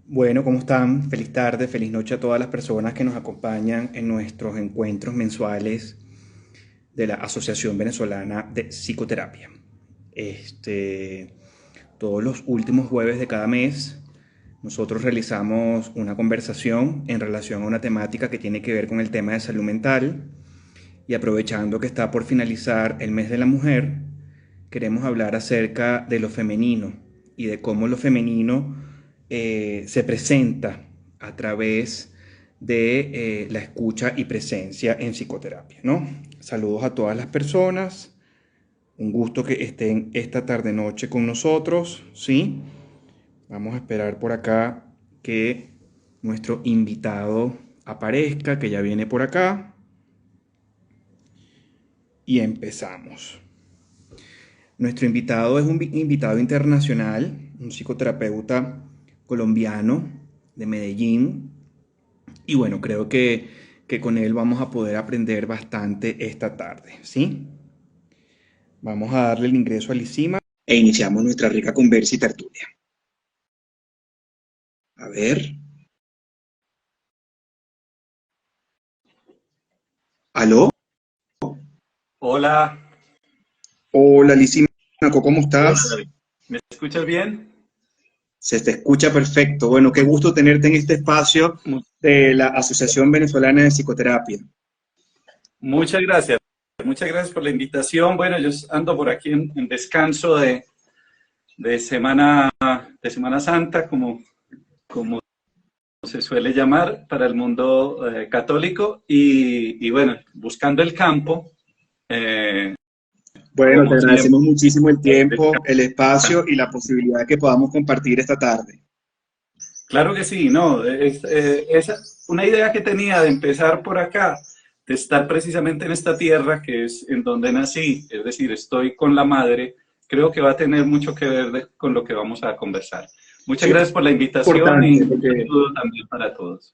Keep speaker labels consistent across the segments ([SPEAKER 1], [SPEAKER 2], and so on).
[SPEAKER 1] Bueno, ¿cómo están? Feliz tarde, feliz noche a todas las personas que nos acompañan en nuestros encuentros mensuales de la Asociación Venezolana de Psicoterapia. Este, todos los últimos jueves de cada mes nosotros realizamos una conversación en relación a una temática que tiene que ver con el tema de salud mental y aprovechando que está por finalizar el mes de la mujer, queremos hablar acerca de lo femenino y de cómo lo femenino se presenta a través de la escucha y presencia en psicoterapia, ¿no? Saludos a todas las personas, un gusto que estén esta tarde noche con nosotros, ¿sí? Vamos a esperar por acá que nuestro invitado aparezca, que ya viene por acá, y empezamos. Nuestro invitado es un invitado internacional, un psicoterapeuta colombiano de Medellín. Y bueno, creo que con él vamos a poder aprender bastante esta tarde, ¿sí? Vamos a darle el ingreso a Lisima e iniciamos nuestra rica conversa y tertulia. A ver. ¿Aló?
[SPEAKER 2] Hola,
[SPEAKER 1] Hola, Lisima, ¿cómo
[SPEAKER 2] hola
[SPEAKER 1] estás?
[SPEAKER 2] David. ¿Me escuchas bien?
[SPEAKER 1] Se te escucha perfecto. Bueno, qué gusto tenerte en este espacio
[SPEAKER 2] Mu-
[SPEAKER 1] de la Asociación Venezolana de Psicoterapia.
[SPEAKER 2] Muchas gracias. Muchas gracias por la invitación. Bueno, yo ando por aquí en descanso de de Semana Santa, como se suele llamar para el mundo católico, y bueno, buscando el campo, eh,
[SPEAKER 1] Bueno, te
[SPEAKER 2] como siempre.
[SPEAKER 1] agradecemos muchísimo el tiempo,
[SPEAKER 2] Descanso.
[SPEAKER 1] el espacio y la posibilidad que podamos compartir esta tarde.
[SPEAKER 2] Claro que sí, no, es una idea que tenía de empezar por acá, de estar precisamente en esta tierra que es en donde nací, es decir, estoy con la madre, creo que va a tener mucho que ver con lo que vamos a conversar. Muchas
[SPEAKER 1] Súper
[SPEAKER 2] gracias por la invitación y
[SPEAKER 1] importante
[SPEAKER 2] un
[SPEAKER 1] porque
[SPEAKER 2] saludo también para todos.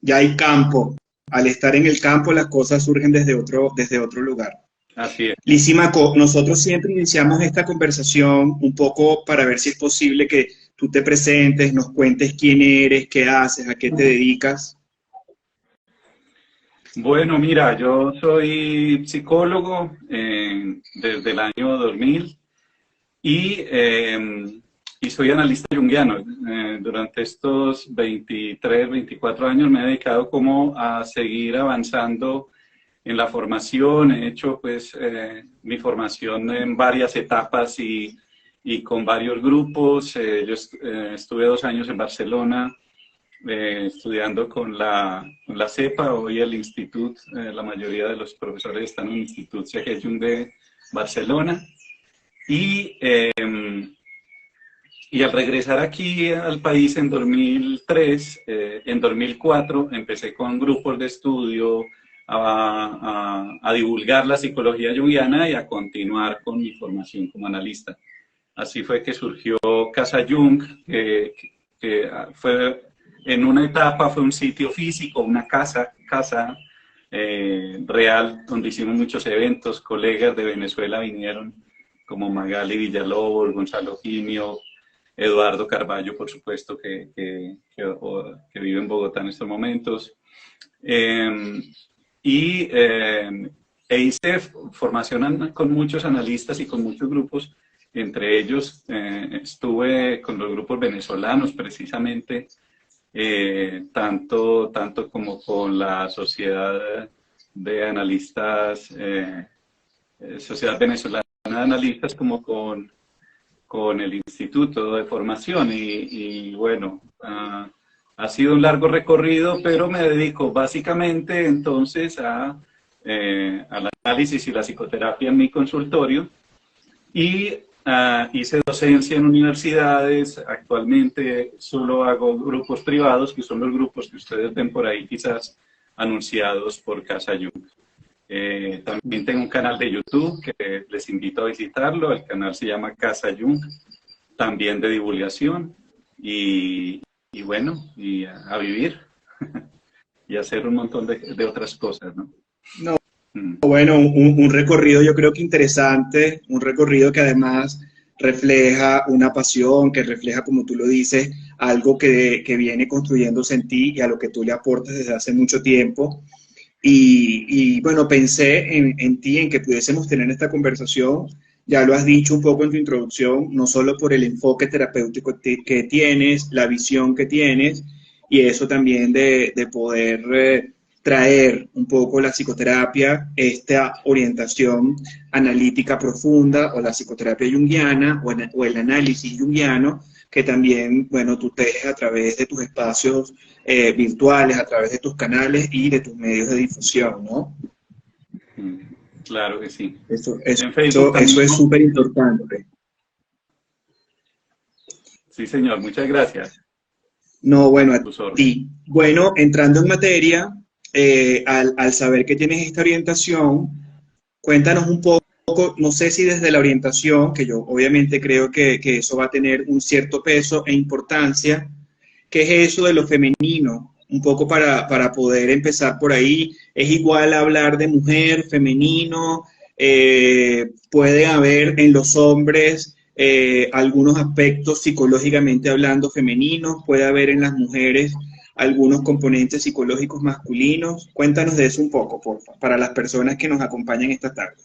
[SPEAKER 1] ya hay campo. Al estar en el campo, las cosas surgen desde otro lugar.
[SPEAKER 2] Así es.
[SPEAKER 1] Lisímaco, nosotros siempre iniciamos esta conversación un poco para ver si es posible que tú te presentes, nos cuentes quién eres, qué haces, a qué te dedicas.
[SPEAKER 2] Bueno, mira, yo soy psicólogo desde el año 2000 y, y soy analista junguiano. Durante estos 23, 24 años me he dedicado como a seguir avanzando en la formación. He hecho pues mi formación en varias etapas y con varios grupos. Estuve 2 años en Barcelona estudiando con la CEPA, hoy el Instituto, la mayoría de los profesores están en el Instituto Sergio Jung de Barcelona. Y, eh, y al regresar aquí al país en 2003, en 2004 empecé con grupos de estudio a divulgar la psicología junguiana y a continuar con mi formación como analista. Así fue que surgió Casa Jung, que fue en una etapa fue un sitio físico, una casa real, donde hicimos muchos eventos. Colegas de Venezuela vinieron, como Magali Villalobos, Gonzalo Quimio, Eduardo Carballo, por supuesto, que vive en Bogotá en estos momentos. Eh, y hice formación con muchos analistas y con muchos grupos. Entre ellos estuve con los grupos venezolanos precisamente, tanto como con la Sociedad de Analistas, Sociedad Venezolana de Analistas, como con el Instituto de Formación. Y bueno, ha sido un largo recorrido, pero me dedico básicamente entonces al análisis y la psicoterapia en mi consultorio. Y hice docencia en universidades. Actualmente solo hago grupos privados, que son los grupos que ustedes ven por ahí quizás anunciados por Casa Jung. También tengo un canal de YouTube que les invito a visitarlo. El canal se llama Casa Jung, también de divulgación. Y, y bueno, y a vivir y hacer un montón de otras cosas, ¿no? Mm.
[SPEAKER 1] Bueno, un recorrido yo creo que interesante, un recorrido que además refleja una pasión, que refleja, como tú lo dices, algo que viene construyéndose en ti y a lo que tú le aportas desde hace mucho tiempo. Y bueno, pensé en ti, en que pudiésemos tener esta conversación. Ya lo has dicho un poco en tu introducción, no solo por el enfoque terapéutico que tienes, la visión que tienes, y eso también de poder traer un poco la psicoterapia, esta orientación analítica profunda, o la psicoterapia junguiana, o el análisis junguiano, que también, bueno, tú tejes a través de tus espacios virtuales, a través de tus canales y de tus medios de difusión, ¿no?
[SPEAKER 2] Claro que sí.
[SPEAKER 1] Eso, eso,
[SPEAKER 2] En Facebook
[SPEAKER 1] eso
[SPEAKER 2] también.
[SPEAKER 1] es súper importante.
[SPEAKER 2] Sí, señor, muchas gracias.
[SPEAKER 1] No, bueno, a
[SPEAKER 2] Tus órdenes.
[SPEAKER 1] ti. Bueno, entrando en materia, al saber que tienes esta orientación, cuéntanos un poco, no sé si desde la orientación, que yo obviamente creo que eso va a tener un cierto peso e importancia. ¿Qué es eso de lo femenino? Un poco para poder empezar por ahí. ¿Es igual hablar de mujer, femenino? ¿Puede haber en los hombres algunos aspectos psicológicamente hablando femeninos? ¿Puede haber en las mujeres algunos componentes psicológicos masculinos? Cuéntanos de eso un poco, por favor, para las personas que nos acompañan esta tarde.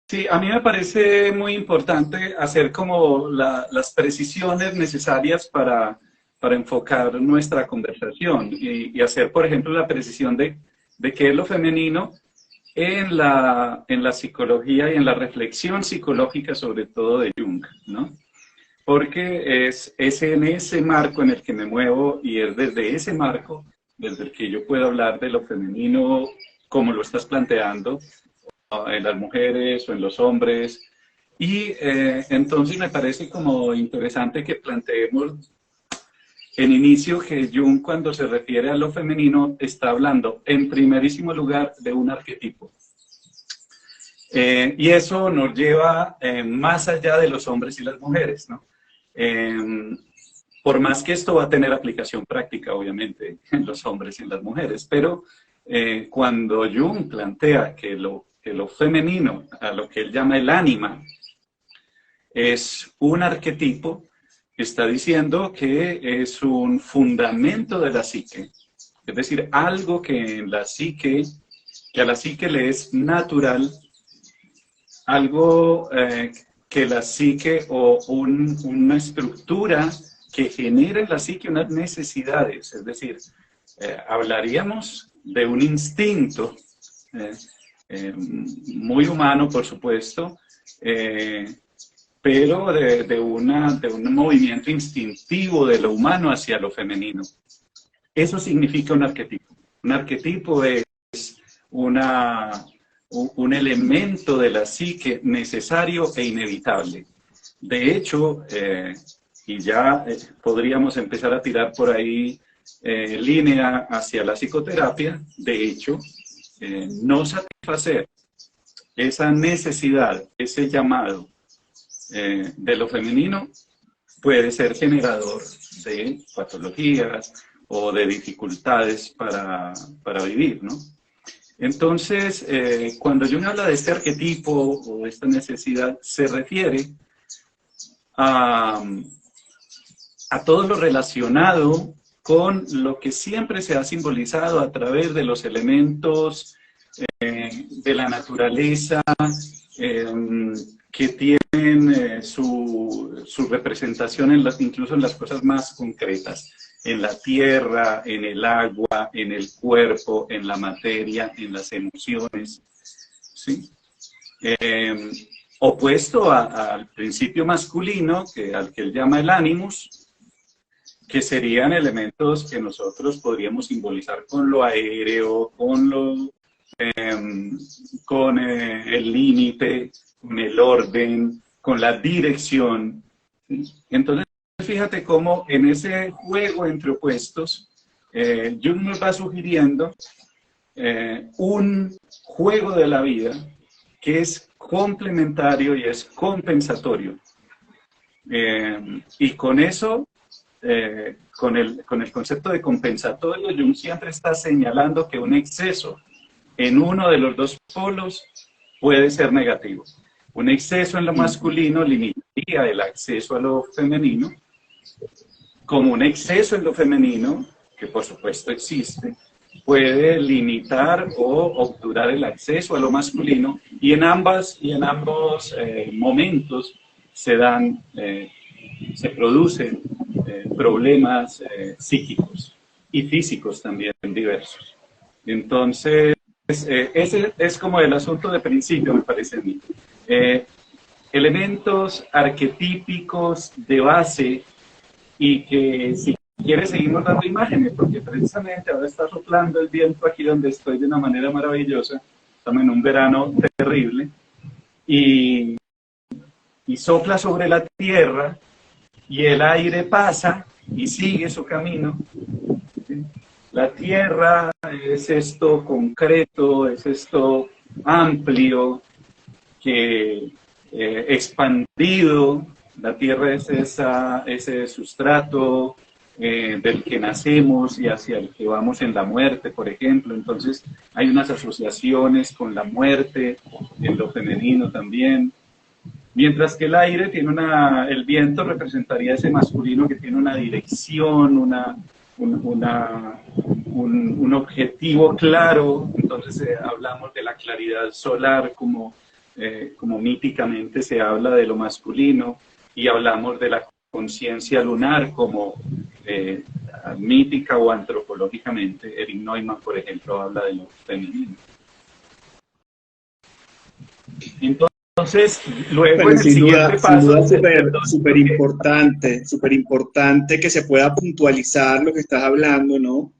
[SPEAKER 2] Sí, a mí me parece muy importante hacer como las precisiones necesarias para enfocar nuestra conversación y hacer, por ejemplo, la precisión de qué es lo femenino en la psicología y en la reflexión psicológica, sobre todo de Jung, ¿no? Porque es en ese marco en el que me muevo y es desde ese marco desde el que yo puedo hablar de lo femenino como lo estás planteando, en las mujeres o en los hombres. Y entonces me parece como interesante que planteemos en inicio que Jung, cuando se refiere a lo femenino, está hablando en primerísimo lugar de un arquetipo. Y eso nos lleva más allá de los hombres y las mujeres, ¿no? Por más que esto va a tener aplicación práctica, obviamente, en los hombres y en las mujeres, pero cuando Jung plantea que lo femenino, a lo que él llama el ánima, es un arquetipo, está diciendo que es un fundamento de la psique, es decir, algo que en la psique, que a la psique le es natural, algo que la psique o una estructura que genera en la psique unas necesidades, es decir, hablaríamos de un instinto muy humano, por supuesto, pero de un movimiento instintivo de lo humano hacia lo femenino. Eso significa un arquetipo. Un arquetipo es un elemento de la psique necesario e inevitable. De hecho, y ya podríamos empezar a tirar por ahí línea hacia la psicoterapia, de hecho, no satisfacer esa necesidad, ese llamado de lo femenino puede ser generador de patologías o de dificultades para vivir, ¿no? Entonces, cuando Jung habla de este arquetipo o de esta necesidad, se refiere a todo lo relacionado con lo que siempre se ha simbolizado a través de los elementos de la naturaleza, que tienen su representación incluso en las cosas más concretas, en la tierra, en el agua, en el cuerpo, en la materia, en las emociones, ¿sí? Opuesto al principio masculino, al que él llama el animus, que serían elementos que nosotros podríamos simbolizar con lo aéreo, con el límite, con el orden, con la dirección. Entonces, fíjate cómo en ese juego entre opuestos, Jung nos va sugiriendo un juego de la vida que es complementario y es compensatorio. Y con eso, con el concepto de compensatorio, Jung siempre está señalando que un exceso en uno de los dos polos puede ser negativo. Un exceso en lo masculino limitaría el acceso a lo femenino, como un exceso en lo femenino, que por supuesto existe, puede limitar o obturar el acceso a lo masculino, y en ambos momentos se producen problemas psíquicos y físicos también diversos. Entonces, ese es como el asunto de principio, me parece a mí. Elementos arquetípicos de base, y que si quieres seguimos dando imágenes, porque precisamente ahora está soplando el viento aquí donde estoy de una manera maravillosa. Estamos en un verano terrible y sopla sobre la tierra y el aire pasa y sigue su camino. La tierra es esto concreto, es esto amplio, que expandido. La tierra es ese sustrato del que nacemos y hacia el que vamos en la muerte, por ejemplo. Entonces hay unas asociaciones con la muerte, en lo femenino también. Mientras que el aire tiene el viento representaría ese masculino que tiene una dirección, un objetivo claro. Entonces hablamos de la claridad solar como míticamente se habla de lo masculino, y hablamos de la conciencia lunar como mítica o antropológicamente. Erich Neumann, por ejemplo, habla de lo femenino. Entonces, luego
[SPEAKER 1] Bueno,
[SPEAKER 2] en el siguiente paso...
[SPEAKER 1] sin duda súper importante que se pueda puntualizar lo que estás hablando, ¿no?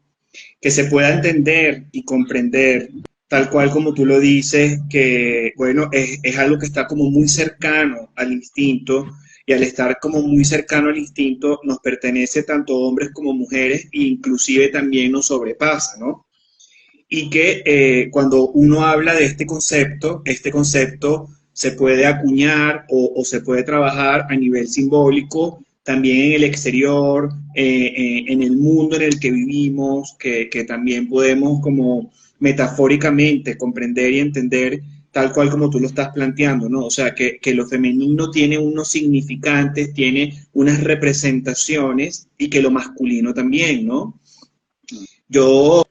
[SPEAKER 1] Que se pueda entender y comprender, tal cual como tú lo dices, que, bueno, es algo que está como muy cercano al instinto, y al estar como muy cercano al instinto nos pertenece tanto hombres como mujeres, e inclusive también nos sobrepasa, ¿no? Y que cuando uno habla de este concepto se puede acuñar o se puede trabajar a nivel simbólico, también en el exterior, en el mundo en el que vivimos, que también podemos como metafóricamente comprender y entender tal cual como tú lo estás planteando, ¿no? O sea, que lo femenino tiene unos significantes, tiene unas representaciones, y que lo masculino también, ¿no? Yo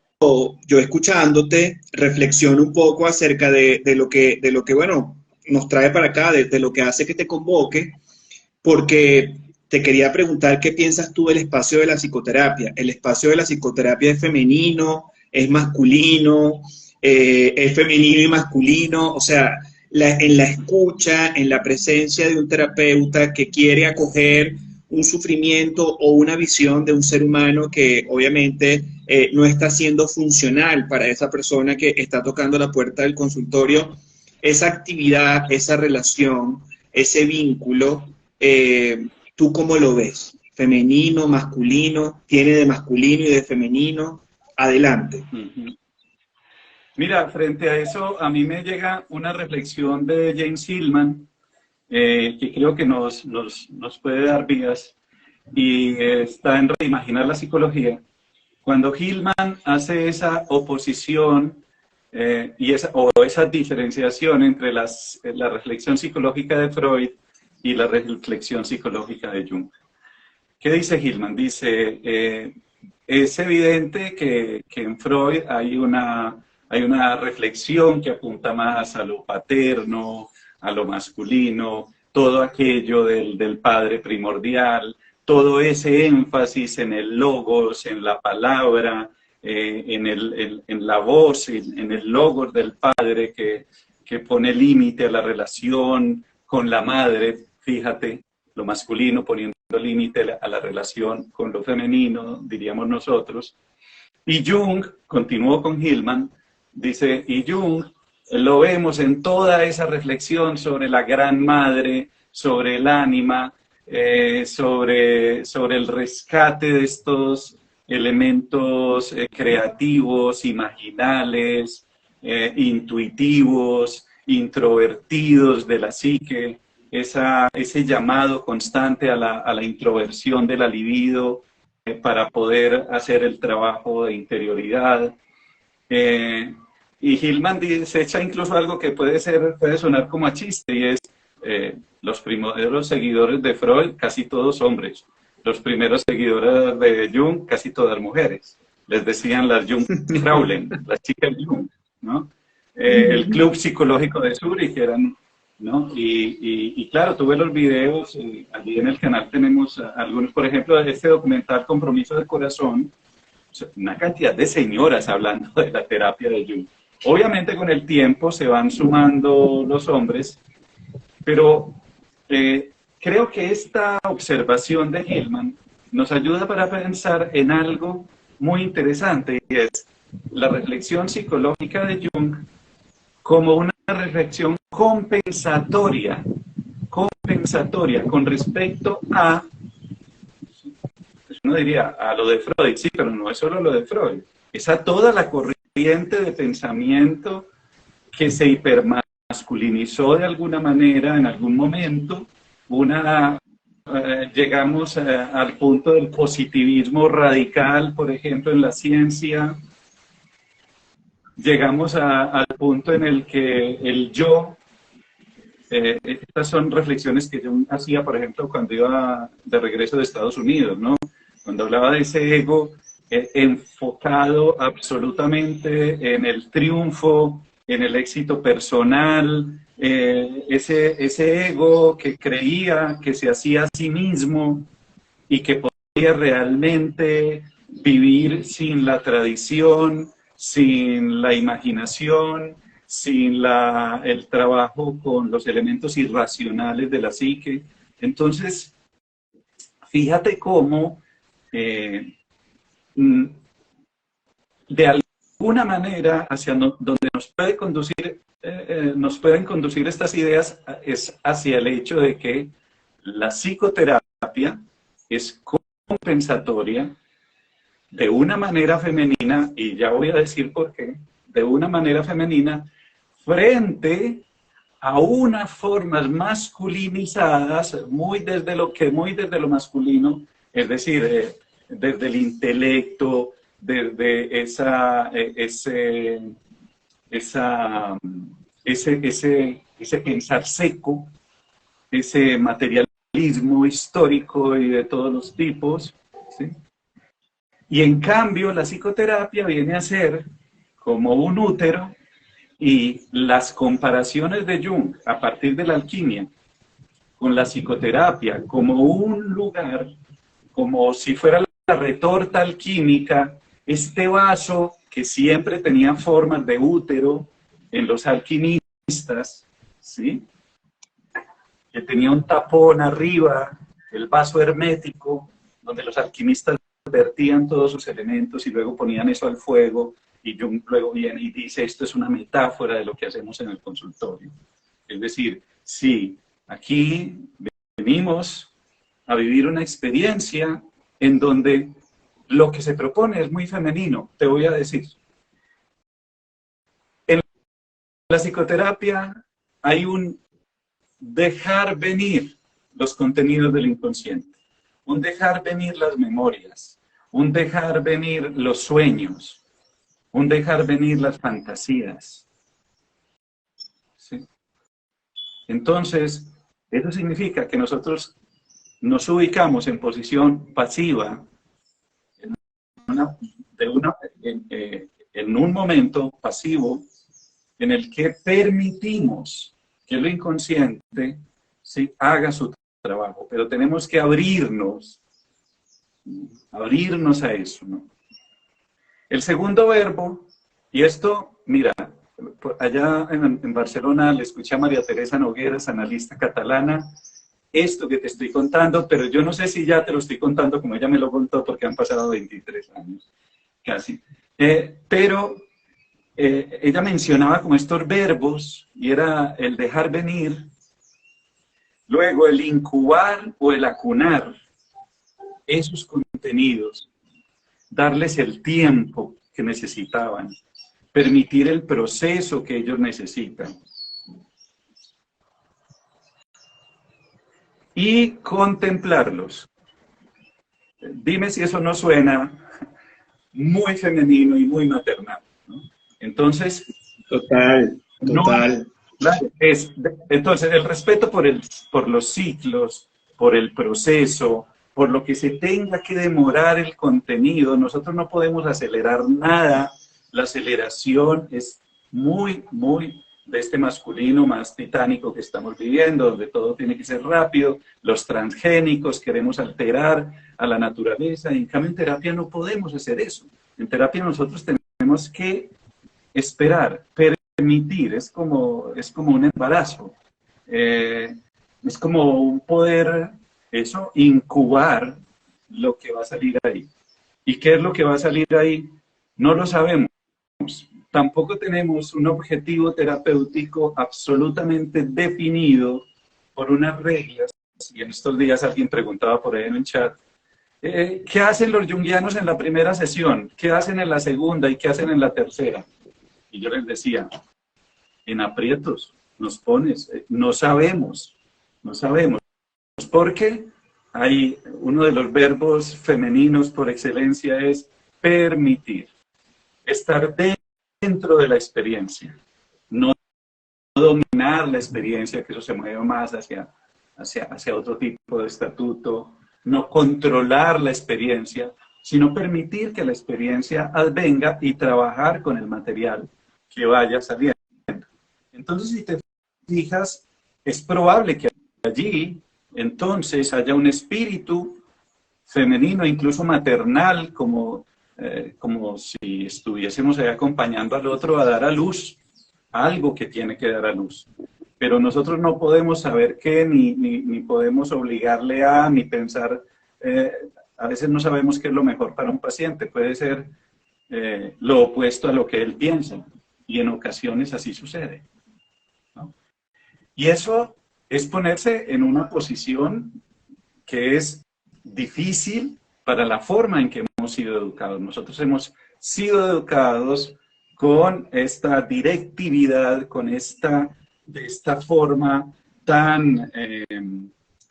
[SPEAKER 1] yo escuchándote, reflexiono un poco acerca de lo que, bueno, nos trae para acá, de lo que hace que te convoque, porque te quería preguntar qué piensas tú del espacio de la psicoterapia. ¿El espacio de la psicoterapia es femenino, es masculino, es femenino y masculino? O sea, en la escucha, en la presencia de un terapeuta que quiere acoger un sufrimiento o una visión de un ser humano que obviamente no está siendo funcional para esa persona que está tocando la puerta del consultorio, esa actividad, esa relación, ese vínculo, ¿tú cómo lo ves? ¿Femenino, masculino? ¿Tiene de masculino y de femenino? Adelante.
[SPEAKER 2] Mira, frente a eso, a mí me llega una reflexión de James Hillman, que creo que nos puede dar vías, y está en Reimaginar la Psicología. Cuando Hillman hace esa oposición o esa diferenciación entre la reflexión psicológica de Freud y la reflexión psicológica de Jung. ¿Qué dice Hillman? Dice, es evidente que en Freud hay una reflexión que apunta más a lo paterno, a lo masculino, todo aquello del padre primordial, todo ese énfasis en el logos, en la palabra, en la voz, en el logos del padre que pone límite a la relación con la madre, fíjate, lo masculino poniendo límite a la relación con lo femenino, diríamos nosotros. Y Jung, continuó con Hillman, dice, y Jung lo vemos en toda esa reflexión sobre la gran madre, sobre el ánima, sobre el rescate de estos elementos creativos, imaginales, intuitivos, introvertidos de la psique, ese llamado constante a la introversión de la libido para poder hacer el trabajo de interioridad. Y Hillman se echa incluso algo que puede sonar como a chiste, y es los primeros seguidores de Freud, casi todos hombres. Los primeros seguidores de Jung, casi todas mujeres. Les decían las Jungfrauen, las chicas Jung, ¿no? El Club Psicológico de Zúrich eran, ¿no? Y claro, tuve los videos, allí en el canal tenemos algunos, por ejemplo, de este documental Compromiso de Corazón, una cantidad de señoras hablando de la terapia de Jung. Obviamente con el tiempo se van sumando los hombres, pero creo que esta observación de Hillman nos ayuda para pensar en algo muy interesante, y es la reflexión psicológica de Jung como una reflexión compensatoria con respecto a, uno diría, a lo de Freud, sí, pero no es solo lo de Freud, es a toda la corriente de pensamiento que se hipermasculinizó de alguna manera en algún momento. Llegamos al punto del positivismo radical, por ejemplo, en la ciencia. Llegamos al punto en el que el yo, estas son reflexiones que yo hacía, por ejemplo, cuando iba de regreso de Estados Unidos, ¿no? Cuando hablaba de ese ego enfocado absolutamente en el triunfo, en el éxito personal, ese ego que creía que se hacía a sí mismo y que podía realmente vivir sin la tradición, sin la imaginación, sin el trabajo con los elementos irracionales de la psique. Entonces, fíjate cómo de alguna manera hacia donde nos pueden conducir estas ideas es hacia el hecho de que la psicoterapia es compensatoria de una manera femenina, y ya voy a decir por qué, de una manera femenina, frente a unas formas masculinizadas, muy desde lo masculino, es decir, desde el intelecto, desde ese pensar seco, ese materialismo histórico y de todos los tipos, ¿sí? Y en cambio la psicoterapia viene a ser como un útero, y las comparaciones de Jung a partir de la alquimia con la psicoterapia como un lugar, como si fuera la retorta alquímica, este vaso que siempre tenía formas de útero en los alquimistas, ¿sí? Que tenía un tapón arriba, el vaso hermético, donde los alquimistas vertían todos sus elementos y luego ponían eso al fuego, y Jung luego viene y dice, esto es una metáfora de lo que hacemos en el consultorio. Es decir, sí, aquí venimos a vivir una experiencia en donde lo que se propone es muy femenino, te voy a decir. En la psicoterapia hay un dejar venir los contenidos del inconsciente, un dejar venir las memorias, un dejar venir los sueños, un dejar venir las fantasías. ¿Sí? Entonces, eso significa que nosotros nos ubicamos en posición pasiva, en un momento pasivo en el que permitimos que lo inconsciente, ¿sí?, haga su trabajo, pero tenemos que abrirnos a eso, ¿no? El segundo verbo, y esto, mira, allá en Barcelona le escuché a María Teresa Nogueras, analista catalana, esto que te estoy contando, pero yo no sé si ya te lo estoy contando como ella me lo contó, porque han pasado 23 años, casi. Pero ella mencionaba como estos verbos, y era el dejar venir, luego el incubar o el acunar esos contenidos, darles el tiempo que necesitaban, permitir el proceso que ellos necesitan. Y contemplarlos. Dime si eso no suena muy femenino y muy maternal, ¿no? Entonces,
[SPEAKER 1] total.
[SPEAKER 2] Claro, entonces el respeto por los ciclos, por el proceso, por lo que se tenga que demorar el contenido. Nosotros no podemos acelerar nada. La aceleración es muy, muy de este masculino más titánico que estamos viviendo, donde todo tiene que ser rápido. Los transgénicos queremos alterar a la naturaleza, y en cambio en terapia no podemos hacer eso. En terapia nosotros tenemos que esperar, permitir, es como un embarazo, es como un poder, eso, incubar lo que va a salir ahí. ¿Y qué es lo que va a salir ahí? No lo sabemos. Tampoco tenemos un objetivo terapéutico absolutamente definido por unas reglas. Y en estos días alguien preguntaba por ahí en el chat, ¿qué hacen los junguianos en la primera sesión? ¿Qué hacen en la segunda? ¿Y qué hacen en la tercera? Y yo les decía, en aprietos nos pones, no sabemos, no sabemos, porque hay uno de los verbos femeninos por excelencia es permitir, estar dentro de la experiencia, no dominar la experiencia, que eso se mueve más hacia otro tipo de estatuto, no controlar la experiencia, sino permitir que la experiencia advenga y trabajar con el material que vaya saliendo. Entonces, si te fijas, es probable que allí entonces haya un espíritu femenino, incluso maternal, como si estuviésemos ahí acompañando al otro a dar a luz algo que tiene que dar a luz. Pero nosotros no podemos saber qué, ni podemos obligarle a, ni pensar, a veces no sabemos qué es lo mejor para un paciente, puede ser lo opuesto a lo que él piensa, y en ocasiones así sucede, ¿no? Y eso es ponerse en una posición que es difícil para la forma en que hemos sido educados. Nosotros hemos sido educados con esta directividad, de esta forma tan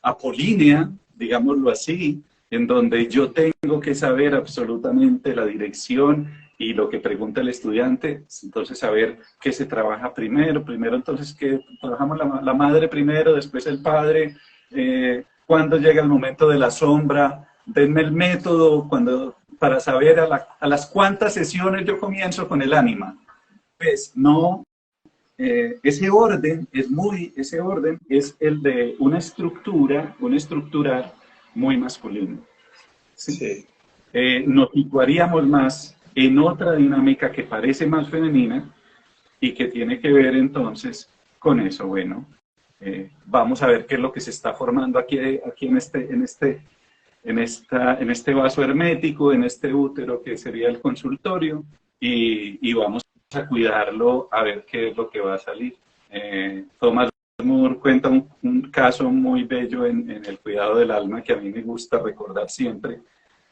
[SPEAKER 2] apolínea, digámoslo así, en donde yo tengo que saber absolutamente la dirección y lo que pregunta el estudiante, entonces saber qué se trabaja primero entonces que trabajamos la madre primero, después el padre, cuando llega el momento de la sombra, denme el método para saber a las cuántas sesiones yo comienzo con el ánima. Pues no, ese orden es el de una estructura, un estructurar muy masculino. ¿Sí?
[SPEAKER 1] Sí.
[SPEAKER 2] Nos situaríamos más en otra dinámica que parece más femenina y que tiene que ver entonces con eso. Bueno, vamos a ver qué es lo que se está formando aquí en este vaso hermético, en este útero que sería el consultorio, y vamos a cuidarlo a ver qué es lo que va a salir. Thomas Moore cuenta un caso muy bello en el cuidado del alma que a mí me gusta recordar siempre,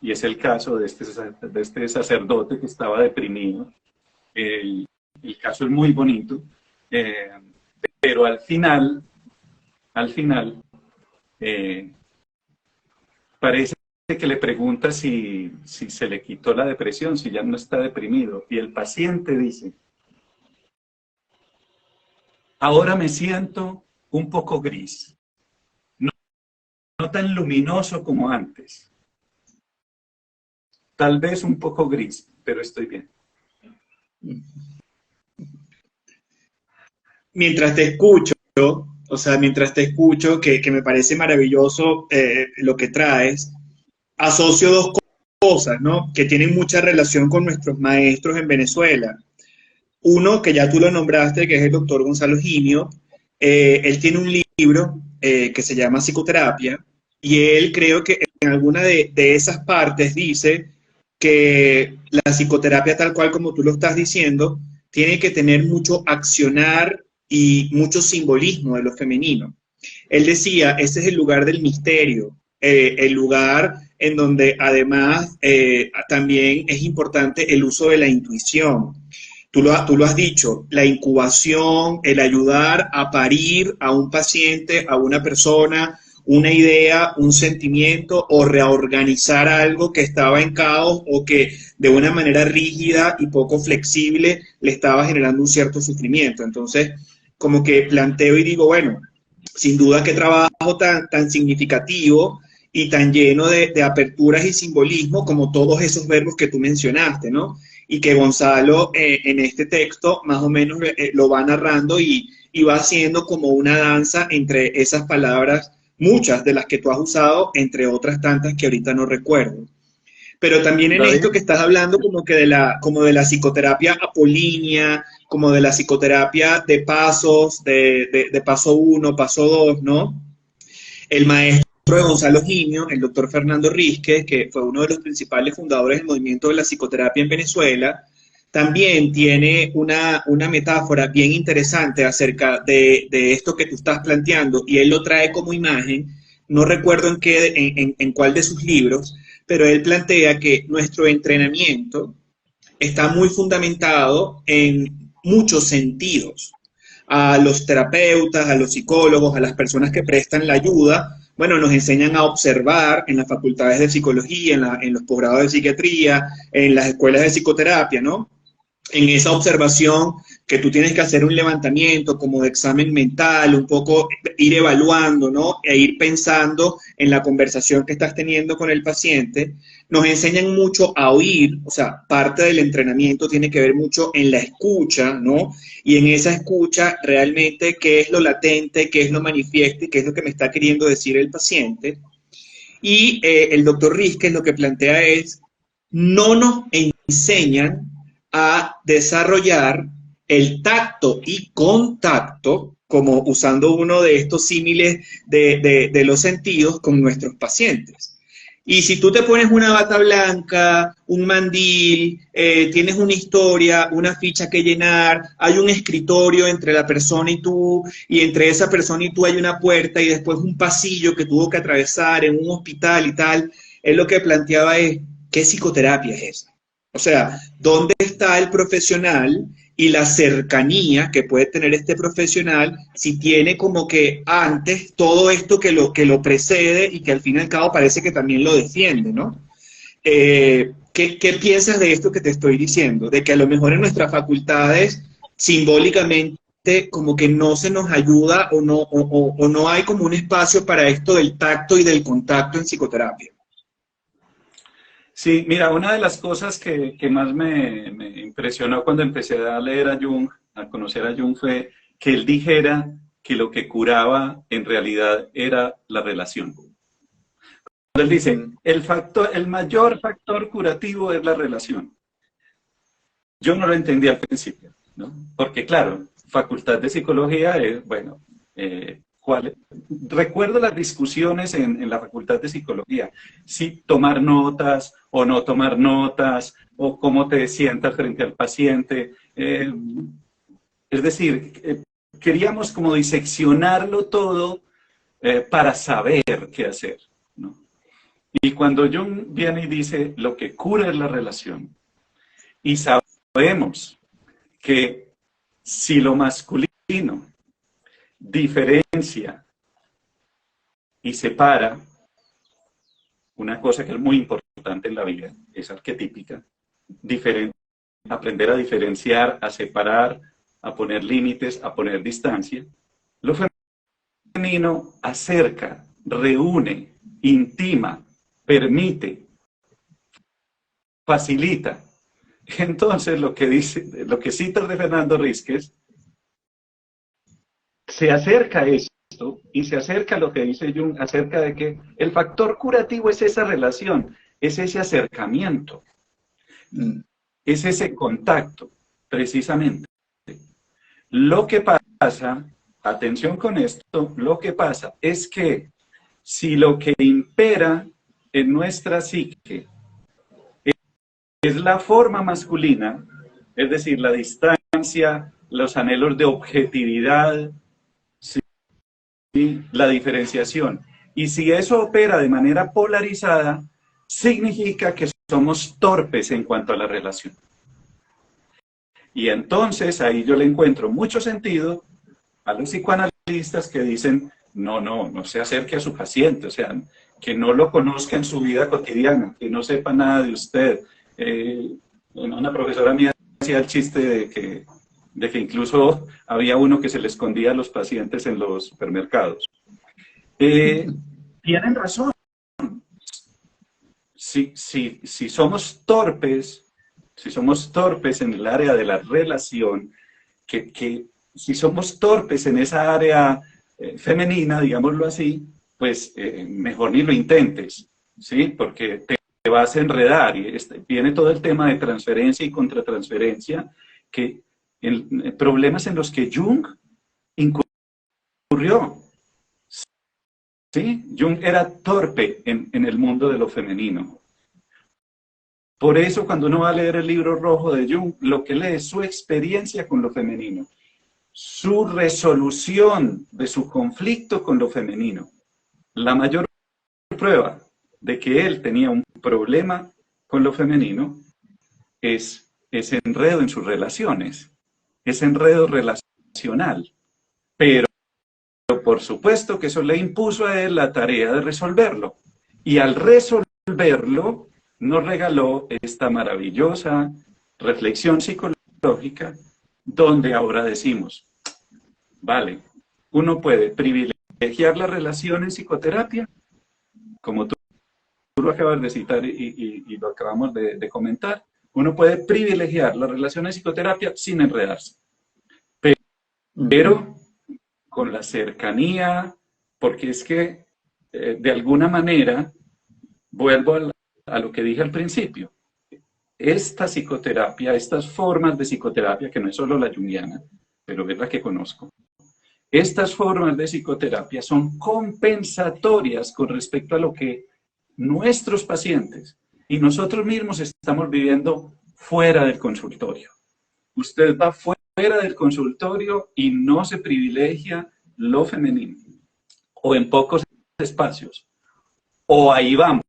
[SPEAKER 2] y es el caso de este sacerdote que estaba deprimido. El caso es muy bonito, pero al final, parece que le pregunta si se le quitó la depresión, si ya no está deprimido, y el paciente dice, ahora me siento un poco gris, no tan luminoso como antes, tal vez un poco gris, pero estoy bien.
[SPEAKER 1] Mientras te escucho, mientras te escucho, que me parece maravilloso lo que traes, asocio dos cosas, ¿no? Que tienen mucha relación con nuestros maestros en Venezuela. Uno, que ya tú lo nombraste, que es el doctor Gonzalo Ginio. Él tiene un libro que se llama Psicoterapia, y él creo que en alguna de esas partes dice que la psicoterapia, tal cual como tú lo estás diciendo, tiene que tener mucho accionar y mucho simbolismo de lo femenino. Él decía, ese es el lugar del misterio, el lugar en donde además también es importante el uso de la intuición. Tú lo has dicho, la incubación, el ayudar a parir a un paciente, a una persona, una idea, un sentimiento, o reorganizar algo que estaba en caos o que de una manera rígida y poco flexible le estaba generando un cierto sufrimiento. Entonces, como que planteo y digo, bueno, sin duda qué trabajo tan significativo y tan lleno de aperturas y simbolismo como todos esos verbos que tú mencionaste, ¿no? Y que Gonzalo en este texto más o menos lo va narrando y va haciendo como una danza entre esas palabras, muchas de las que tú has usado, entre otras tantas que ahorita no recuerdo. Pero también en
[SPEAKER 2] David,
[SPEAKER 1] esto que estás hablando como de la psicoterapia apolínea, como de la psicoterapia de pasos, de paso uno, paso dos, ¿no? El maestro de Gonzalo Ginio, el doctor Fernando Rizquez, que fue uno de los principales fundadores del movimiento de la psicoterapia en Venezuela, también tiene una metáfora bien interesante acerca de esto que tú estás planteando, y él lo trae como imagen, no recuerdo en cuál de sus libros, pero él plantea que nuestro entrenamiento está muy fundamentado en muchos sentidos. A los terapeutas, a los psicólogos, a las personas que prestan la ayuda, bueno, nos enseñan a observar en las facultades de psicología, en los posgrados de psiquiatría, en las escuelas de psicoterapia, ¿no? En esa observación que tú tienes que hacer un levantamiento como de examen mental, un poco ir evaluando, ¿no? E ir pensando en la conversación que estás teniendo con el paciente, nos enseñan mucho a oír, o sea, parte del entrenamiento tiene que ver mucho en la escucha, ¿no? Y en esa escucha realmente qué es lo latente, qué es lo manifiesto y qué es lo que me está queriendo decir el paciente. Y el doctor Rizquez lo que plantea es, no nos enseñan a desarrollar el tacto y contacto, como usando uno de estos símiles de los sentidos con nuestros pacientes. Y si tú te pones una bata blanca, un mandil, tienes una historia, una ficha que llenar, hay un escritorio entre la persona y tú, y entre esa persona y tú hay una puerta y después un pasillo que tuvo que atravesar en un hospital y tal, él lo que planteaba es, ¿qué psicoterapia es esa? O sea, ¿dónde está el profesional y la cercanía que puede tener este profesional si tiene como que antes todo esto que lo precede y que al fin y al cabo parece que también lo defiende, ¿no? ¿Qué piensas de esto que te estoy diciendo? De que a lo mejor en nuestras facultades simbólicamente como que no se nos ayuda o no hay como un espacio para esto del tacto y del contacto en psicoterapia.
[SPEAKER 2] sí, mira, una de las cosas que más me impresionó cuando empecé a leer a Jung, a conocer a Jung, fue que él dijera que lo que curaba en realidad era la relación. Cuando él dice, el mayor factor curativo es la relación. Yo no lo entendí al principio, ¿no? Porque claro, facultad de psicología es, bueno, ¿cuál? Recuerdo las discusiones en la facultad de psicología, si tomar notas o no tomar notas, o cómo te sientas frente al paciente. Es decir, queríamos como diseccionarlo todo para saber qué hacer, ¿no? Y cuando Jung viene y dice, lo que cura es la relación, y sabemos que si lo masculino diferencia y separa, una cosa que es muy importante en la vida, es arquetípica, aprender a diferenciar, a separar, a poner límites, a poner distancia. Lo femenino acerca, reúne, intima, permite, facilita. Entonces, lo que cita de Fernando Rizquez, se acerca a esto y se acerca a lo que dice Jung acerca de que el factor curativo es esa relación, es ese acercamiento, es ese contacto, precisamente. Lo que pasa, atención con esto, lo que pasa es que si lo que impera en nuestra psique es la forma masculina, es decir, la distancia, los anhelos de objetividad, ¿sí? La diferenciación. Y si eso opera de manera polarizada, significa que somos torpes en cuanto a la relación. Y entonces ahí yo le encuentro mucho sentido a los psicoanalistas que dicen, no se acerque a su paciente, o sea, que no lo conozca en su vida cotidiana, que no sepa nada de usted. Una profesora mía hacía el chiste de que de que incluso había uno que se le escondía a los pacientes en los supermercados. Tienen razón. Si somos torpes, en el área de la relación, si somos torpes en esa área femenina, digámoslo así, pues mejor ni lo intentes, ¿sí? Porque te vas a enredar y viene todo el tema de transferencia y contratransferencia, que problemas en los que Jung incurrió. ¿Sí? Jung era torpe en el mundo de lo femenino. Por eso cuando uno va a leer el libro rojo de Jung, lo que lee es su experiencia con lo femenino, su resolución de su conflicto con lo femenino. La mayor prueba de que él tenía un problema con lo femenino es ese enredo en sus relaciones, ese enredo relacional. Pero por supuesto que eso le impuso a él la tarea de resolverlo. Y al resolverlo, nos regaló esta maravillosa reflexión psicológica, donde ahora decimos, vale, uno puede privilegiar la relación en psicoterapia, como tú lo acabas de citar y lo acabamos de comentar, uno puede privilegiar la relación en psicoterapia sin enredarse. Pero con la cercanía, porque es que de alguna manera, vuelvo a lo que dije al principio, esta psicoterapia, estas formas de psicoterapia, que no es solo la junguiana, pero es la que conozco, estas formas de psicoterapia son compensatorias con respecto a lo que nuestros pacientes y nosotros mismos estamos viviendo fuera del consultorio. Usted va fuera del consultorio y no se privilegia lo femenino, o en pocos espacios, o ahí vamos,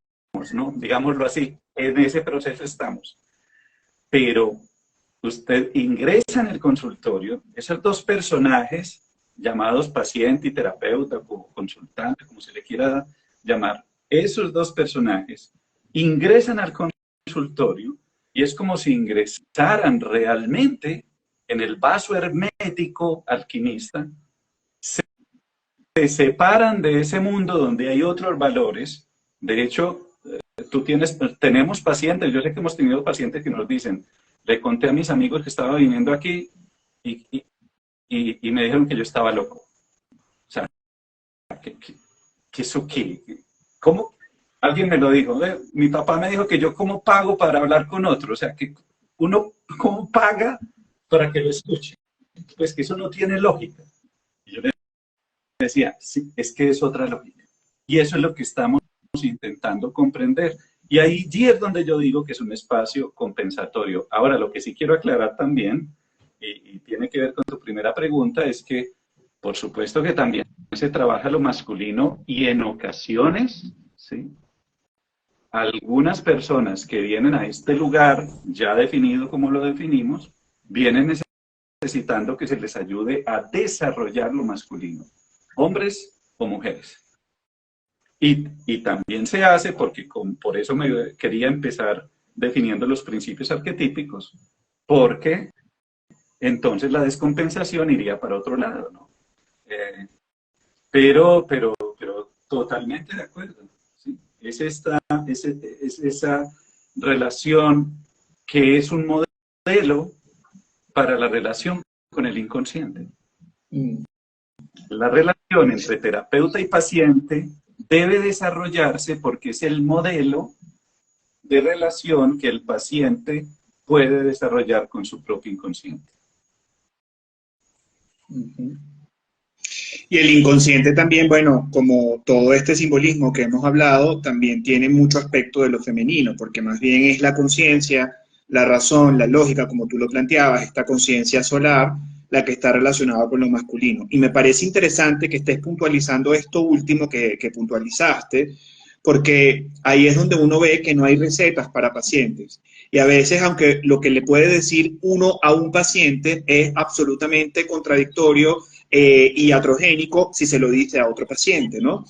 [SPEAKER 2] ¿no? Digámoslo así, en ese proceso estamos. Pero usted ingresa en el consultorio, esos dos personajes, llamados paciente y terapeuta, o consultante, como se le quiera llamar, esos dos personajes ingresan al consultorio y es como si ingresaran realmente en el vaso hermético alquimista, se separan de ese mundo donde hay otros valores. De hecho, tenemos pacientes, yo sé que hemos tenido pacientes que nos dicen, le conté a mis amigos que estaba viniendo aquí y me dijeron que yo estaba loco. O sea, ¿cómo? Alguien me lo dijo, mi papá me dijo que yo cómo pago para hablar con otro, o sea, que uno cómo paga para que lo escuche. Pues que eso no tiene lógica. Y yo le decía, sí, es que es otra lógica. Y eso es lo que estamos intentando comprender. Y ahí es donde yo digo que es un espacio compensatorio. Ahora, lo que sí quiero aclarar también, y tiene que ver con tu primera pregunta, es que, por supuesto que también se trabaja lo masculino y en ocasiones, ¿sí? Algunas personas que vienen a este lugar, ya definido como lo definimos, vienen necesitando que se les ayude a desarrollar lo masculino, hombres o mujeres. Y también se hace porque por eso me quería empezar definiendo los principios arquetípicos, porque entonces la descompensación iría para otro lado, ¿no? Pero totalmente de acuerdo. ¿Sí? Es esa relación que es un modelo para la relación con el inconsciente. La relación entre terapeuta y paciente debe desarrollarse porque es el modelo de relación que el paciente puede desarrollar con su propio inconsciente.
[SPEAKER 1] Y el inconsciente también, bueno, como todo este simbolismo que hemos hablado, también tiene mucho aspecto de lo femenino, porque más bien es la conciencia, la razón, la lógica, como tú lo planteabas, esta conciencia solar, la que está relacionada con lo masculino. Y me parece interesante que estés puntualizando esto último que puntualizaste, porque ahí es donde uno ve que no hay recetas para pacientes. Y a veces, aunque lo que le puede decir uno a un paciente es absolutamente contradictorio y iatrogénico si se lo dice a otro paciente, ¿no?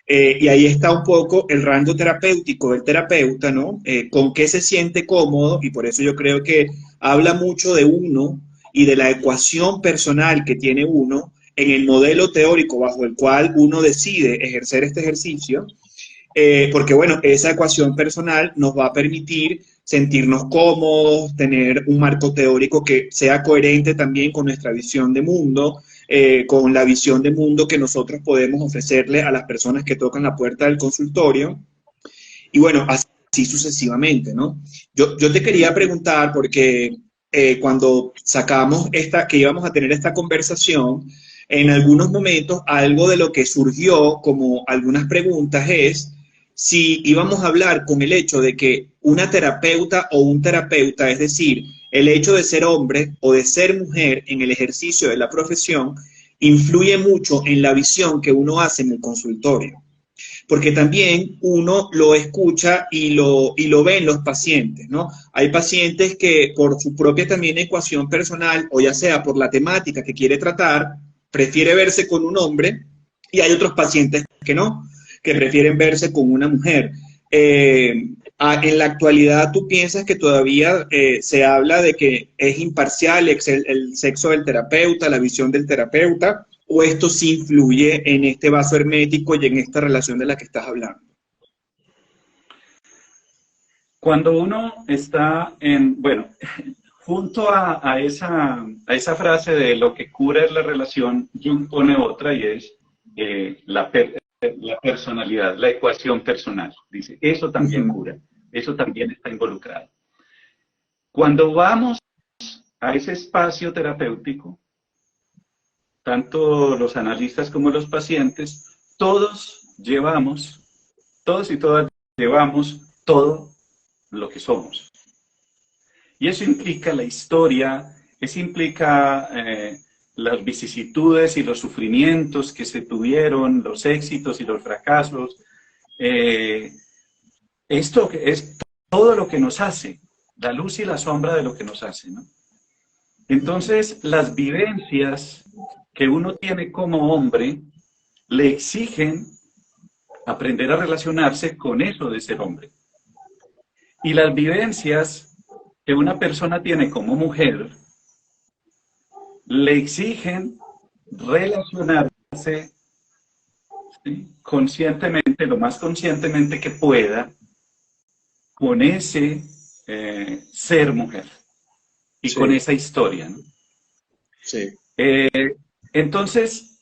[SPEAKER 1] Y ahí está un poco el rango terapéutico del terapeuta, ¿no? Con qué se siente cómodo, y por eso yo creo que habla mucho de uno y de la ecuación personal que tiene uno en el modelo teórico bajo el cual uno decide ejercer este ejercicio, porque bueno, esa ecuación personal nos va a permitir sentirnos cómodos, tener un marco teórico que sea coherente también con nuestra visión de mundo, con la visión de mundo que nosotros podemos ofrecerle a las personas que tocan la puerta del consultorio. Y bueno, así sucesivamente, ¿no? Yo te quería preguntar, porque cuando sacamos que íbamos a tener esta conversación, en algunos momentos algo de lo que surgió como algunas preguntas es si íbamos a hablar con el hecho de que una terapeuta o un terapeuta, es decir, el hecho de ser hombre o de ser mujer en el ejercicio de la profesión, influye mucho en la visión que uno hace en el consultorio, porque también uno lo escucha y lo ve en los pacientes, ¿no? Hay pacientes que por su propia también ecuación personal, o ya sea por la temática que quiere tratar, prefiere verse con un hombre, y hay otros pacientes que no, que prefieren verse con una mujer. En la actualidad, ¿tú piensas que todavía se habla de que es imparcial el sexo del terapeuta, la visión del terapeuta, o esto sí influye en este vaso hermético y en esta relación de la que estás hablando?
[SPEAKER 2] Cuando uno está bueno, junto a esa frase de lo que cura es la relación, Jung pone otra y es la personalidad, la ecuación personal. Dice, eso también cura, eso también está involucrado. Cuando vamos a ese espacio terapéutico, tanto los analistas como los pacientes, todos y todas llevamos todo lo que somos. Y eso implica la historia, eso implica las vicisitudes y los sufrimientos que se tuvieron, los éxitos y los fracasos. Esto es todo lo que nos hace, la luz y la sombra de lo que nos hace, ¿no? Entonces, las vivencias que uno tiene como hombre le exigen aprender a relacionarse con eso de ser hombre. Y las vivencias que una persona tiene como mujer le exigen relacionarse, ¿sí?, conscientemente, lo más conscientemente que pueda, con ese ser mujer y
[SPEAKER 1] Sí,
[SPEAKER 2] con esa historia, ¿no?
[SPEAKER 1] sí.
[SPEAKER 2] Entonces,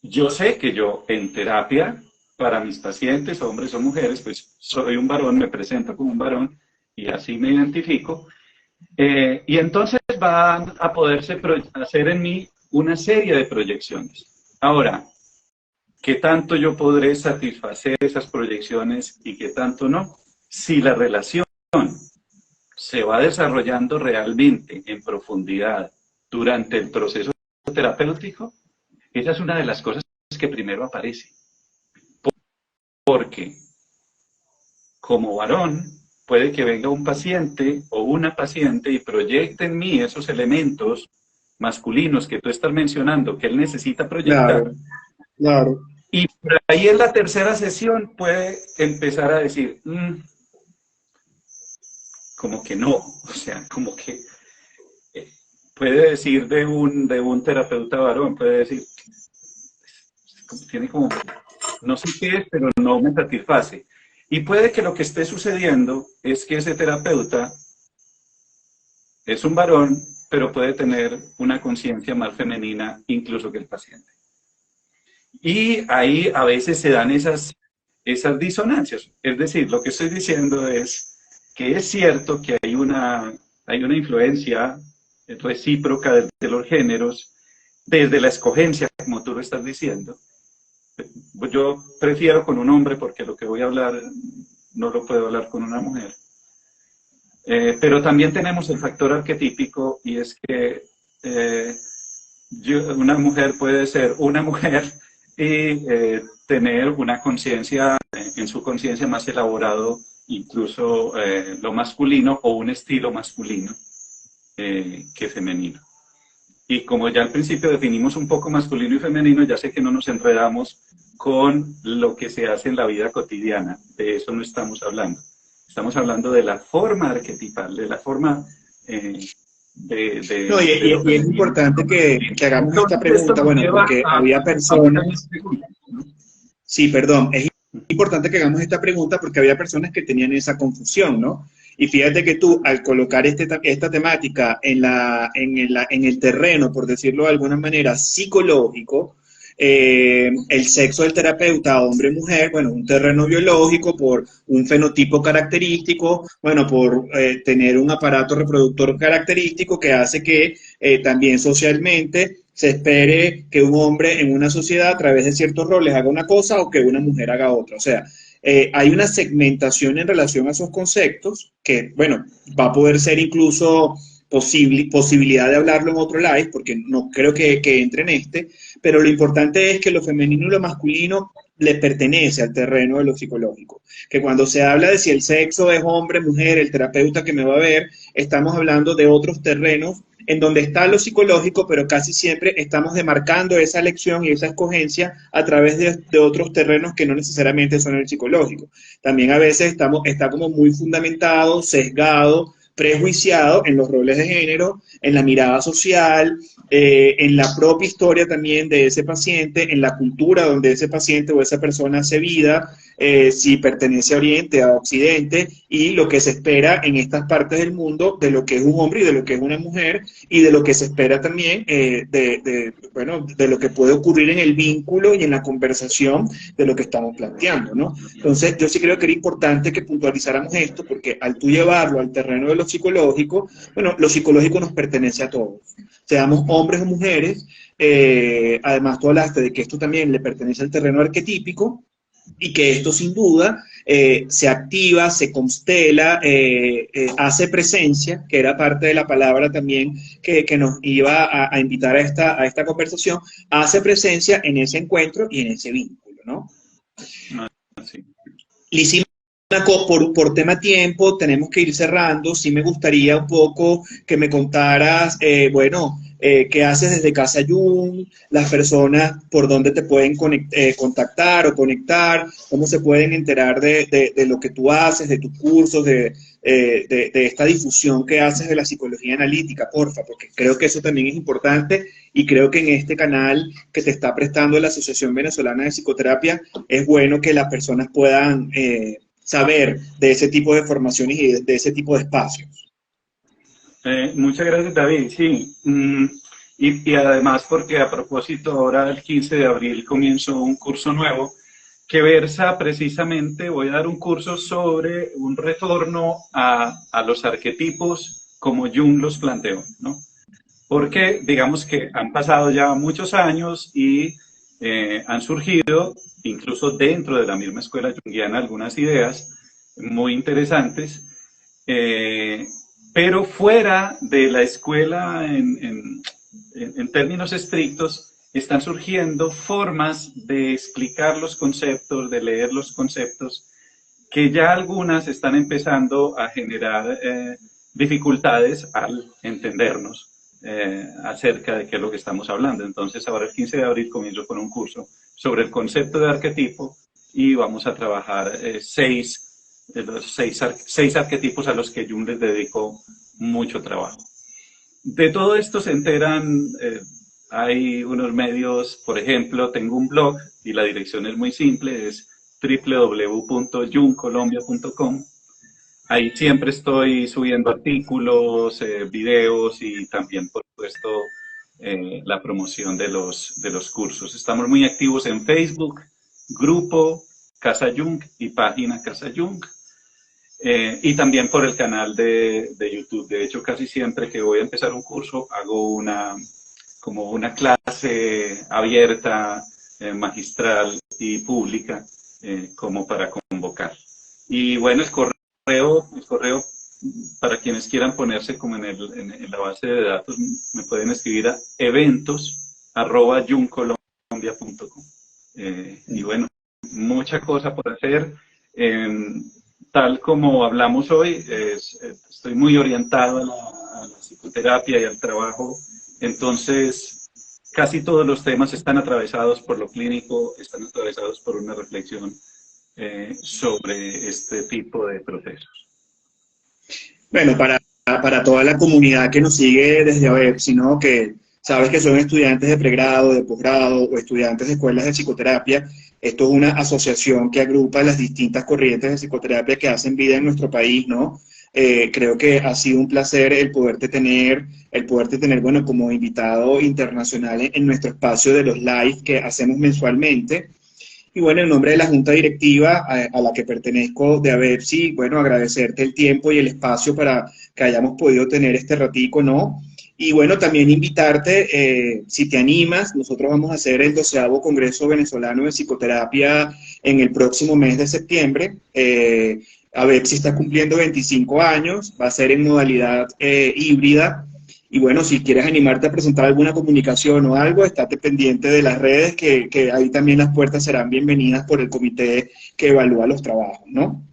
[SPEAKER 2] yo sé que yo en terapia, para mis pacientes, hombres o mujeres, pues soy un varón, me presento como un varón y así me identifico. Y entonces van a poderse hacer en mí una serie de proyecciones. Ahora, ¿qué tanto yo podré satisfacer esas proyecciones y qué tanto no? Si la relación se va desarrollando realmente en profundidad durante el proceso terapéutico, esa es una de las cosas que primero aparece. Porque como varón, puede que venga un paciente o una paciente y proyecte en mí esos elementos masculinos que tú estás mencionando, que él necesita proyectar.
[SPEAKER 1] Claro, claro.
[SPEAKER 2] Y por ahí en la tercera sesión puede empezar a decir, como que no, o sea, como que puede decir de un terapeuta varón, puede decir, tiene como, no sé qué es, pero no me satisface. Y puede que lo que esté sucediendo es que ese terapeuta es un varón, pero puede tener una conciencia más femenina incluso que el paciente. Y ahí a veces se dan esas disonancias. Es decir, lo que estoy diciendo es que es cierto que hay una influencia recíproca de los géneros desde la escogencia, como tú lo estás diciendo. Yo prefiero con un hombre porque lo que voy a hablar no lo puedo hablar con una mujer. Pero también tenemos el factor arquetípico y es que una mujer puede ser una mujer y tener una conciencia, en su conciencia más elaborado, incluso lo masculino o un estilo masculino que femenino. Y como ya al principio definimos un poco masculino y femenino, ya sé que no nos enredamos con lo que se hace en la vida cotidiana. De eso no estamos hablando. Estamos hablando de la forma arquetipal, de la forma
[SPEAKER 1] No,
[SPEAKER 2] de lo
[SPEAKER 1] y es
[SPEAKER 2] femenino.
[SPEAKER 1] importante que hagamos esta
[SPEAKER 2] Entonces, esto
[SPEAKER 1] pregunta,
[SPEAKER 2] nos
[SPEAKER 1] bueno,
[SPEAKER 2] lleva
[SPEAKER 1] porque había
[SPEAKER 2] a muchas
[SPEAKER 1] personas,
[SPEAKER 2] preguntas, ¿no?
[SPEAKER 1] sí, perdón, es importante que hagamos esta pregunta porque había personas que tenían esa confusión, ¿no? Y fíjate que tú, al colocar esta temática en el terreno, por decirlo de alguna manera, psicológico, el sexo del terapeuta, hombre o mujer, bueno, un terreno biológico por un fenotipo característico, bueno, por tener un aparato reproductor característico que hace que también socialmente se espere que un hombre en una sociedad a través de ciertos roles haga una cosa o que una mujer haga otra. O sea, hay una segmentación en relación a esos conceptos que, bueno, va a poder ser incluso posibilidad de hablarlo en otro live, porque no creo que entre en este, pero lo importante es que lo femenino y lo masculino le pertenece al terreno de lo psicológico. Que cuando se habla de si el sexo es hombre, mujer, el terapeuta que me va a ver, estamos hablando de otros terrenos en donde está lo psicológico, pero casi siempre estamos demarcando esa elección y esa escogencia a través de otros terrenos que no necesariamente son el psicológico. También a veces está como muy fundamentado, sesgado, prejuiciado en los roles de género, en la mirada social, en la propia historia también de ese paciente, en la cultura donde ese paciente o esa persona hace vida, si pertenece a Oriente, a Occidente, y lo que se espera en estas partes del mundo de lo que es un hombre y de lo que es una mujer, y de lo que se espera también bueno, de lo que puede ocurrir en el vínculo y en la conversación de lo que estamos planteando, ¿no? Entonces, yo sí creo que era importante que puntualizáramos esto, porque al tú llevarlo al terreno de lo psicológico, bueno, lo psicológico nos pertenece a todos, seamos hombres o mujeres. Además, tú hablaste de que esto también le pertenece al terreno arquetípico y que esto sin duda se activa, se constela, hace presencia, que era parte de la palabra también que nos iba a invitar a esta conversación, hace presencia en ese encuentro y en ese vínculo, ¿no?
[SPEAKER 2] Ah, sí.
[SPEAKER 1] Lizzie, por tema tiempo, tenemos que ir cerrando. Sí me gustaría un poco que me contaras, bueno, qué haces desde Casa Jung, las personas por dónde te pueden contactar o conectar, cómo se pueden enterar de lo que tú haces, de tus cursos, de esta difusión que haces de la psicología analítica, porfa, porque creo que eso también es importante y creo que en este canal que te está prestando la Asociación Venezolana de Psicoterapia es bueno que las personas puedan saber de ese tipo de formaciones y de ese tipo de espacios.
[SPEAKER 2] Muchas gracias, David. Sí, y además porque a propósito, ahora el 15 de abril comienzo un curso nuevo que versa precisamente, voy a dar un curso sobre un retorno a los arquetipos como Jung los planteó, ¿no? Porque digamos que han pasado ya muchos años y han surgido, incluso dentro de la misma escuela junguiana, algunas ideas muy interesantes, eh, pero fuera de la escuela en términos estrictos, están surgiendo formas de explicar los conceptos, de leer los conceptos, que ya algunas están empezando a generar dificultades al entendernos acerca de qué es lo que estamos hablando. Entonces, ahora el 15 de abril comienzo con un curso sobre el concepto de arquetipo y vamos a trabajar los seis arquetipos a los que Jung les dedicó mucho trabajo. De todo esto se enteran, hay unos medios, por ejemplo, tengo un blog y la dirección es muy simple, es www.jungcolombia.com. Ahí siempre estoy subiendo artículos, videos y también, por supuesto, la promoción de los cursos. Estamos muy activos en Facebook, grupo Casa Jung y página Casa Jung. Y también por el canal de YouTube. De hecho, casi siempre que voy a empezar un curso, hago como una clase abierta, magistral y pública, como para convocar. Y bueno, el correo, para quienes quieran ponerse como en la base de datos, me pueden escribir a eventos@juncolombia.com. Y bueno, mucha cosa por hacer. Tal como hablamos hoy, estoy muy orientado a la psicoterapia y al trabajo, entonces casi todos los temas están atravesados por lo clínico, están atravesados por una reflexión sobre este tipo de procesos.
[SPEAKER 1] Bueno, para toda la comunidad que nos sigue desde ABEPSI, ¿no? Que sabes que son estudiantes de pregrado, de posgrado o estudiantes de escuelas de psicoterapia. Esto es una asociación que agrupa las distintas corrientes de psicoterapia que hacen vida en nuestro país, ¿no? Creo que ha sido un placer el poderte tener, bueno, como invitado internacional en nuestro espacio de los live que hacemos mensualmente. Y bueno, en nombre de la Junta Directiva a la que pertenezco de ABEPSI, bueno, agradecerte el tiempo y el espacio para que hayamos podido tener este ratico, ¿no? Y bueno, también invitarte, si te animas, nosotros vamos a hacer el 12º Congreso Venezolano de Psicoterapia en el próximo mes de septiembre. ABEPSI está cumpliendo 25 años, va a ser en modalidad híbrida. Y bueno, si quieres animarte a presentar alguna comunicación o algo, estate pendiente de las redes, que ahí también las puertas serán bienvenidas por el comité que evalúa los trabajos, ¿no?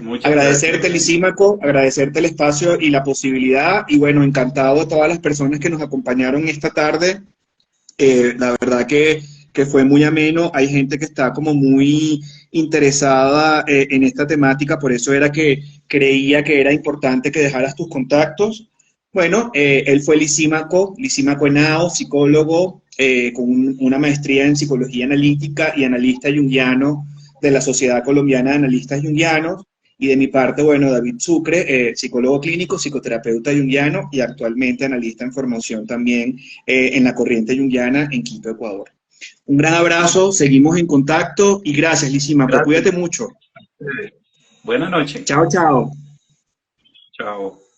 [SPEAKER 2] Muchas
[SPEAKER 1] Agradecerte,
[SPEAKER 2] gracias.
[SPEAKER 1] Lisímaco, agradecerte el espacio y la posibilidad, y bueno, encantado a todas las personas que nos acompañaron esta tarde. La verdad que fue muy ameno, hay gente que está como muy interesada en esta temática, por eso era que creía que era importante que dejaras tus contactos. Bueno, él fue Lisímaco Henao, psicólogo con una maestría en psicología analítica y analista junguiano de la Sociedad Colombiana de Analistas Junguianos. Y de mi parte, bueno, David Sucre, psicólogo clínico, psicoterapeuta junguiano y actualmente analista en formación también en la corriente junguiana en Quito, Ecuador. Un gran abrazo, seguimos en contacto y gracias, Lisímaco.
[SPEAKER 2] Gracias.
[SPEAKER 1] Cuídate mucho.
[SPEAKER 2] Buenas noches.
[SPEAKER 1] Chao, chao.
[SPEAKER 2] Chao.